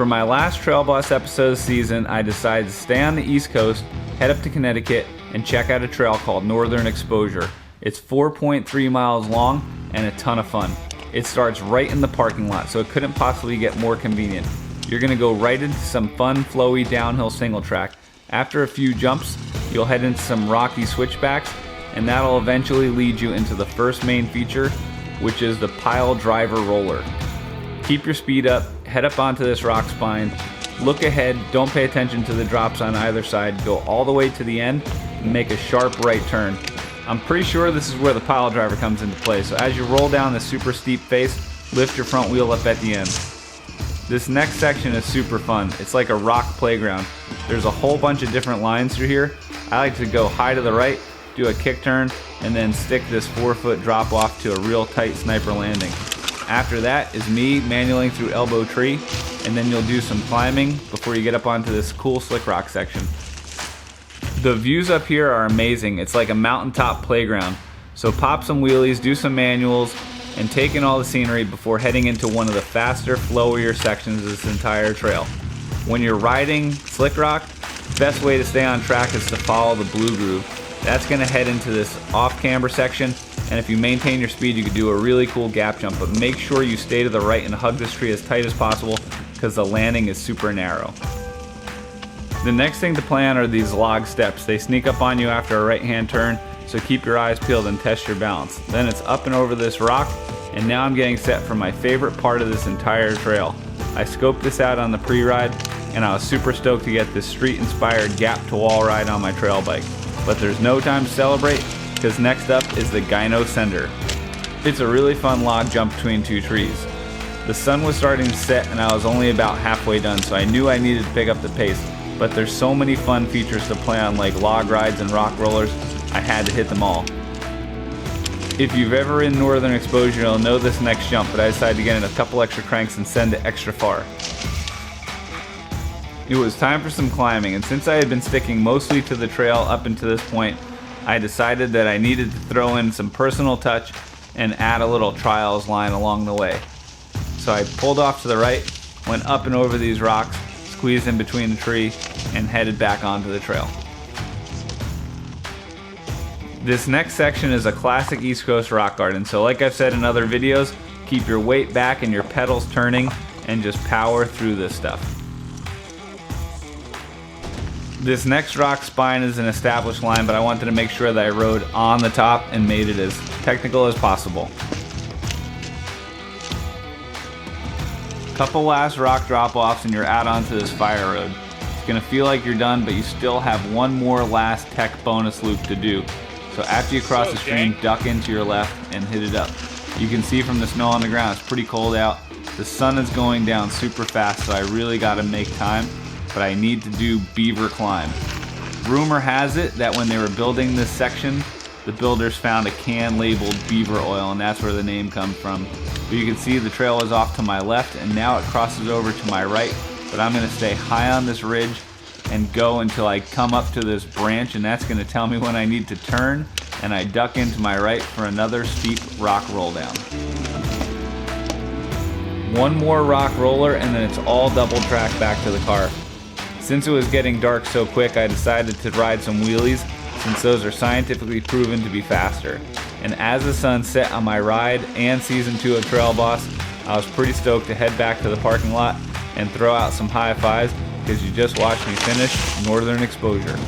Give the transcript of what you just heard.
For my last Trail Boss episode of the season, I decided to stay on the East Coast, head up to Connecticut, and check out a trail called Northern Exposure. It's 4.3 miles long and a ton of fun. It starts right in the parking lot, so it couldn't possibly get more convenient. You're going to go right into some fun, flowy downhill single track. After a few jumps, you'll head into some rocky switchbacks, and that'll eventually lead you into the first main feature, which is the Piledriver Roller. Keep your speed up, head up onto this rock spine, look ahead, don't pay attention to the drops on either side, go all the way to the end, and make a sharp right turn. I'm pretty sure this is where the Piledriver comes into play, so as you roll down this super steep face, lift your front wheel up at the end. This next section is super fun. It's like a rock playground. There's a whole bunch of different lines through here. I like to go high to the right, do a kick turn, and then stick this 4-foot drop off to a real tight sniper landing. After that is me manualing through Elbow Tree, and then you'll do some climbing before you get up onto this cool slick rock section. The views up here are amazing. It's like a mountaintop playground. So pop some wheelies, do some manuals, and take in all the scenery before heading into one of the faster, flowier sections of this entire trail. When you're riding slick rock, the best way to stay on track is to follow the blue groove. That's going to head into this off-camber section, and if you maintain your speed, you can do a really cool gap jump, but make sure you stay to the right and hug this tree as tight as possible because the landing is super narrow. The next thing to plan are these log steps. They sneak up on you after a right-hand turn, so keep your eyes peeled and test your balance. Then it's up and over this rock, and now I'm getting set for my favorite part of this entire trail. I scoped this out on the pre-ride, and I was super stoked to get this street-inspired gap-to-wall ride on my trail bike. But there's no time to celebrate, because next up is the Gyno Sender. It's a really fun log jump between two trees. The sun was starting to set and I was only about halfway done, so I knew I needed to pick up the pace. But there's so many fun features to play on, like log rides and rock rollers, I had to hit them all. If you've ever in Northern Exposure, you'll know this next jump, but I decided to get in a couple extra cranks and send it extra far. It was time for some climbing, and since I had been sticking mostly to the trail up until this point, I decided that I needed to throw in some personal touch and add a little trials line along the way. So I pulled off to the right, went up and over these rocks, squeezed in between the tree, and headed back onto the trail. This next section is a classic East Coast rock garden, so like I've said in other videos, keep your weight back and your pedals turning and just power through this stuff. This next rock spine is an established line, but I wanted to make sure that I rode on the top and made it as technical as possible. Couple last rock drop-offs and you're out onto this fire road. It's going to feel like you're done, but you still have one more last tech bonus loop to do. So after you cross the stream, duck into your left and hit it up. You can see from the snow on the ground, it's pretty cold out. The sun is going down super fast, so I really got to make time, but I need to do Beaver Climb. Rumor has it that when they were building this section, the builders found a can labeled beaver oil, and that's where the name comes from. But you can see the trail is off to my left, and now it crosses over to my right, but I'm going to stay high on this ridge and go until I come up to this branch, and that's going to tell me when I need to turn, and I duck into my right for another steep rock roll down. One more rock roller and then it's all double track back to the car. Since it was getting dark so quick, I decided to ride some wheelies since those are scientifically proven to be faster. And as the sun set on my ride and season 2 of Trail Boss, I was pretty stoked to head back to the parking lot and throw out some high fives because you just watched me finish Northern Exposure.